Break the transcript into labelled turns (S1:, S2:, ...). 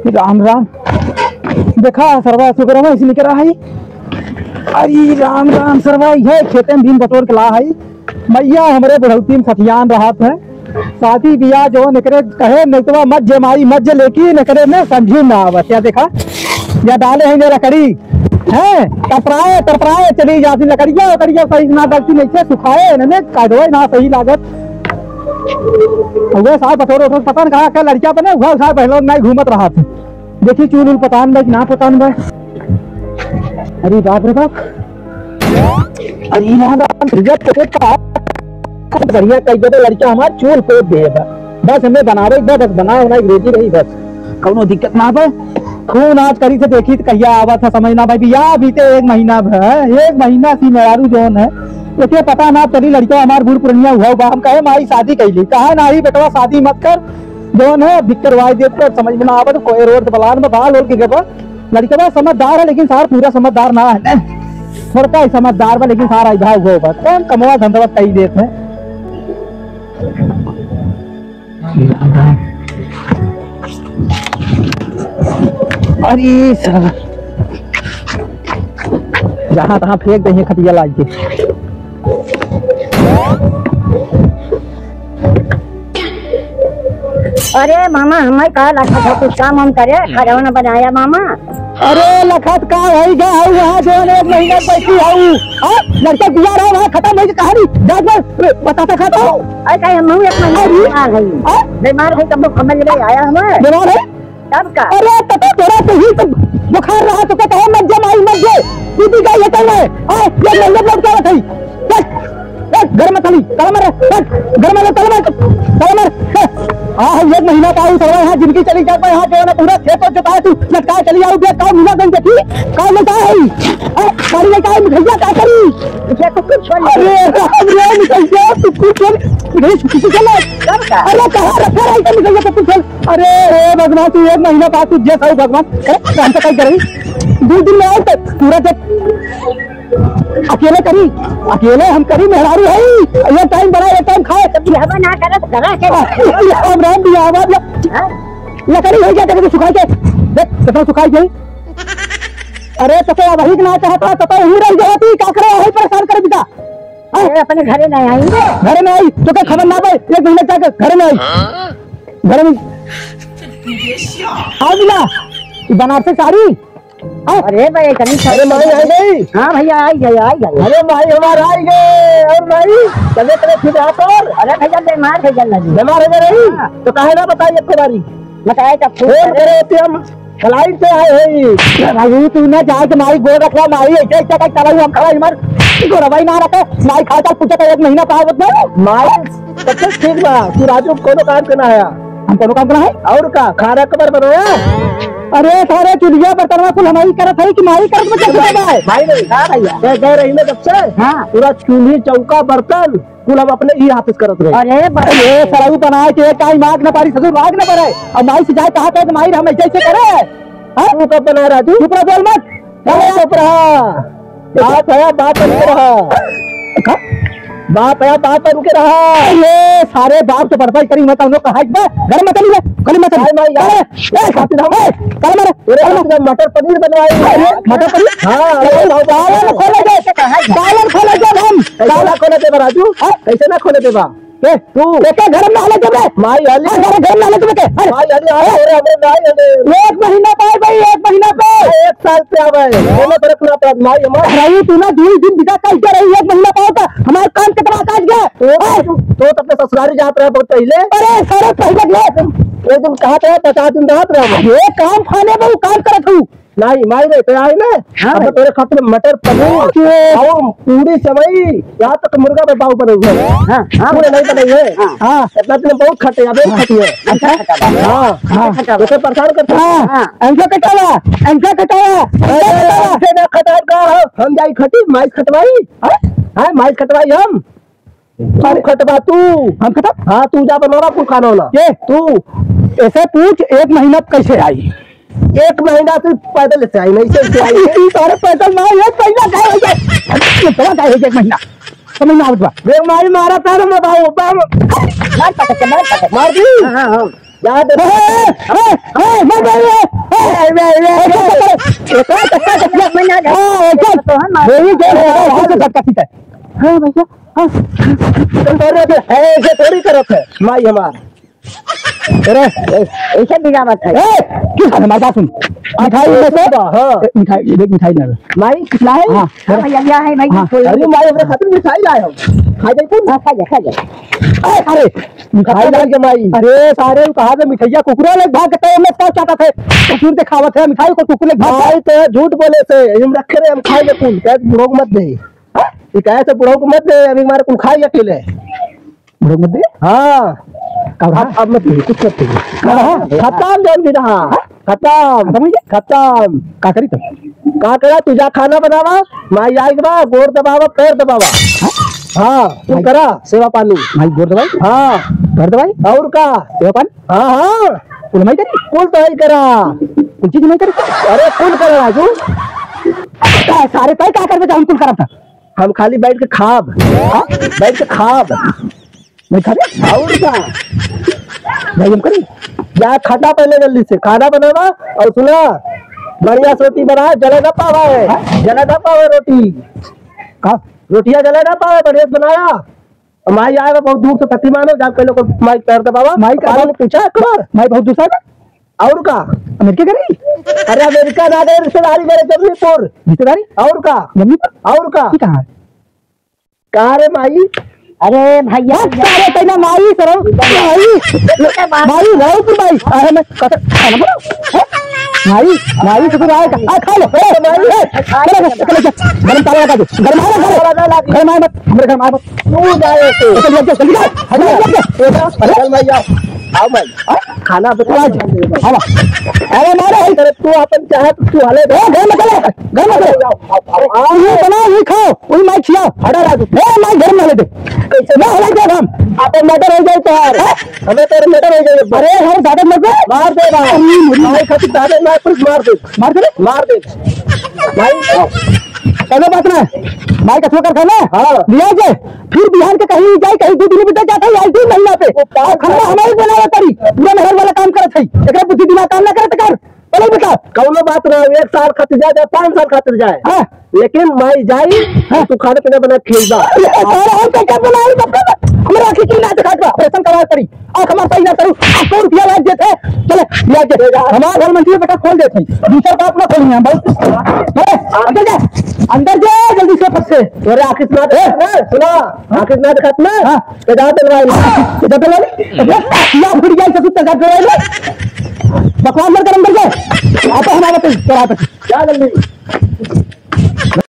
S1: राम राम। देखा सरवा शुक्र है इसलिए करा है। अरे राम राम सरवा है खेते में दिन बटोर के ला है। मैया हमारे बुढ़ौती में सतियान रहा है। शादी बियाह जो निकले कहे नहीं तो मत जमाई मत लेकी निकले में समझी ना आवत। क्या देखा या डाले हैं लकड़ी है टपराए टपराए चली जाती लकड़िया लकड़िया सही ना गलती नहीं से सुखाए इन्होंने काटो ना सही लागत। साहब बटोर उठो पता नहीं कहा क्या लड़कियां बने हुआ साहब पहले नहीं घूमत रहा था। देखी चूल उल पतान भाई ना पतान भाई। अरे बाप रे बाप। अरे बढ़िया कई तो लड़कियां हमारे चूल पे दे बस हमें बनावे बस बनाए बनाई रेजी रही बस कौनो दिक्कत ना भाई। खून आज करी से देखी तो कहिया आवा था समझना भाई बिया बीते 1 महीना है 1 महीना सी मेरारू जोन है देखिए पता ना चली लड़कियां हमारे बूढ़ पुरनिया हुआ हम कहे माई शादी कैली कहा ना ही बेटवा शादी मत कर जोन है भिक्करवाई दे तो समझ में ना आवा तो कोई रोड बलान में बाल और के लड़का समझदार है लेकिन सार पूरा समझदार ना है थोड़ा ही समझदार है लेकिन सारा इधा हुआ होगा कमवा धंधा कई देते हैं। अरे सर जहाँ तहाँ फेंक दे खटिया ला के।
S2: अरे मामा हमारे कहा लखत है कुछ काम हम करे खरौना बनाया मामा।
S1: अरे लखत का है क्या है वहाँ जो 1 महीना बैठी हूँ लड़का बिया रहा वहाँ खत्म हो कहानी बताता खाता हूँ।
S2: अरे हम 1 महीना आ गई बीमार है तब समझ रहे आया हमें
S1: बीमार है
S2: तब का।
S1: अरे तथा थोड़ा तो ही तो बुखार रहा तो कहता है मत जमाई मत जे दीदी का ये कहना है ये नंबर लौट क्या थी घर में थली कलमर घर में कलमर 1 महीना का यहाँ जिंदगी चली जाता है यहाँ जो है पूरा खेत जोता है तू लटका चली आओ का मिला दिन देखी का लेता है गाड़ी लेकर आई मिठैया क्या करी
S2: ये तो कुछ छोड़
S1: अरे मिठैया तू कुछ छोड़ चलो अरे कहाँ रखा रहा है मिठैया तो कुछ अरे भगवान तू 1 महीना बाद तू जैसा भगवान हम तो कहीं करी 2 दिन में आओ तो पूरा अकेले करी अकेले हम करी मेहरारू है ये टाइम बना ये टाइम खाए
S2: तब हम ना करे तो करा के
S1: हम राम दिया आवाज लकड़ी है क्या करके सुखाई के देख कितना सुखाई गई। अरे तो क्या वही ना चाहता तो ही रह जाती का करे वही परेशान कर बिता
S2: अरे अपने घरे नहीं आएंगे
S1: घरे में आई तो क्या खबर ना पाए 1 महीने तक घरे में आई घर में आओ बिना बनारसी साड़ी।
S2: अरे भाई कहीं
S1: अरे माई आई गई।
S2: हाँ भैया आई गई
S1: अरे माई हमारा आई गए और माई चले चले फिर आप और
S2: अरे भैया बीमार है जल्दी
S1: बीमार है रही तो काहे ना बताइए आपके बारी
S2: बताए तब
S1: फोन करे थे हम फ्लाइट से आए हैं भाई तू ना जाए तो माई गोड़ रखा माई ऐसे ऐसा का चला हम खड़ा मर को रवाई ना रखे माई खाता पूछा 1 महीना पाए बता माई सब ठीक बा तू राजू कोनो काम करना है हम कोनो काम करना है और का खाना कबर बनाया। अरे सारे चुलिया बर्तन कुल हमारी करत है कि माई करत में चल रहा है भाई नहीं हां भैया गए रही में जब से हां पूरा चूल्ही चौका बर्तन कुल हम अपने ही हाथ करत रहे। अरे ये सराऊ बनाए के काई माग न पारी ससुर माग न पड़े और माई से जाए कहा कि माई हम ऐसे ऐसे करे हां तू कब बना राजू चुप रह बोल मत चुप रहा बात नहीं रहा बाप है बाप पर रुके रहा ये सारे बाप तो बर्बाद करी मत उन्होंने कहा घर में चली कल मत मटर पनीर बनवाई मटर पनीर हाँ खोले जब हम खोले थे राजू कैसे ना खोले थे बा तू घर में हालत माई घर में हालत में 1 महीना पाए भाई 1 महीना पे 1 साल से आवे रखना पड़ा माई हमारा तू ना 2 दिन बिता कर रही 1 महीना पाओ का हमारा काम कितना काट गया तो अपने ससुराली जात रहे बहुत पहले। अरे सारा पहले एक दिन कहा था 50 दिन रात रहा ये काम खाने में काम करत हूँ नहीं माई रे तो आई ना अब तेरे खातिर मटर पनीर और पूरी सेवई यहाँ तक मुर्गा में बाव बने हुए हैं पूरे नहीं बने हुए हाँ इतना दिन बहुत खटे अब खटी है अच्छा हाँ उसे परेशान करते हैं ऐसा कटावा खटा का हम जाई खटी माइस खटवाई हाँ माइस खटवाई हम खटवा तू हम खटा हाँ तू जा बनवा कुल खाना होना ये तू ऐसे पूछ 1 महीना कैसे आई 1 महीना से पैदल से आई नहीं से आई सारे पैदल ना 1 महीना का हो जाए 1 महीना समझ में आवत बा वे मारी मारा था ना बताओ मार दी याद है हाँ भैया हाँ ऐसे थोड़ी करत है माई हमार। अरे
S2: ऐसे बिगावत है
S1: किस हमारे पास सुन मिठाई में से हाँ मिठाई देख मिठाई ना माई कितना है हाँ
S2: भैया क्या है भाई
S1: अरे माई अपने खातिर मिठाई लाए हम खा जाए तुम
S2: खा जा
S1: अरे मिठाई ला के माई अरे सारे कहा थे मिठाइया कुकुरा ले भाग के मैं क्या चाहता थे कुकुर के खावत है मिठाई को कुकुर ले भाई तो झूठ बोले थे हम रखे रहे हम खाएंगे कुल कैसे बुढ़ो को मत दे ये कैसे बुढ़ो को मत दे अभी हमारे कुल खाएंगे अकेले बुढ़ो मत दे हाँ अब मत कुछ मत खत्म जल भी रहा खत्म खत्म का करी का करा तुझा खाना बनावा माई आएगी बा गोर दबावा पैर दबावा हाँ तुम करा सेवा पानी माई गोर दबाई हाँ पैर दबाई और का सेवा पानी हाँ हाँ कुल नहीं करी कुल तो ही करा कुछ चीज नहीं करी अरे कुल करा राजू सारे कई क्या करते हम कुल करा था हम खाली बैठ के खाब बैठ के खाब नहीं खा रहे और क्या भाई हम करी या खाना पहले जल्दी से खाना बनावा और सुना बढ़िया से रोटी बना जले ना पावा है जले ना पावा रोटी का रोटियां जले ना पावा बढ़िया से बनाया माई आएगा बहुत दूर से पति मानो जब पहले को माई पैर दबावा माई का पूछा कबार माई बहुत दूर से और का अमेरिका करी अरे अमेरिका ना गए रिश्तेदारी मेरे जमनीपुर रिश्तेदारी और का जमनीपुर और का कहाँ रे माई
S2: अरे भैया
S1: सारे तेना माई करो माई रहो तू माई अरे मैं खाना बनाओ माई माई तो तू आएगा आ खा लो माई चलो गरम ताला लगा दो गरम आए मत मेरे घर में मत तू जाए जल्दी जा चल माई जाओ आओ माई खाना बता अरे मारे तेरे तू अपन चाहे तू हले घर में चले आओ ये बना ये खाओ वही माई खिलाओ हटा राजू माई घर में ले दे कैसे ना हला दे हम आपन मर्डर हो जाए तो हमें तेरे मर्डर हो जाए अरे हम दादा मार दे माई खातिर दादा मार दे माई चलो बात ना माई का ठोकर खाना हाँ लिया जाए फिर बिहार के कहीं जाए कहीं 2 दिन बीत जाता है 2 महीना पे खाना हमारे बनाया करी पूरा नहर वाला काम करत है एकरा बुद्धि दिमाग काम ना करत कर बोले बता कौनो बात ना 1 साल खातिर जाए 5 साल खातिर जाए हाँ लेकिन माई जाई तू खाने पीने बना खिलदा अरे हम क्या बनाई सब हमरा आखिर की ना दिखा ऑपरेशन करवा करी आंख हमार सही ना करू 100 रुपया लाग देते चले लिया के हमार घर मंदिर बेटा खोल देते दूसरा बात ना खोली हम बहुत अंदर जा जल्दी से फट से तोरे आखिर ना सुना आखिर ना दिखात ना हां तेजा दिलवाई या फुट गई सब तेजा दिलवाई बकवास मत कर अंदर जा आप हमारे पे चला पे क्या जल्दी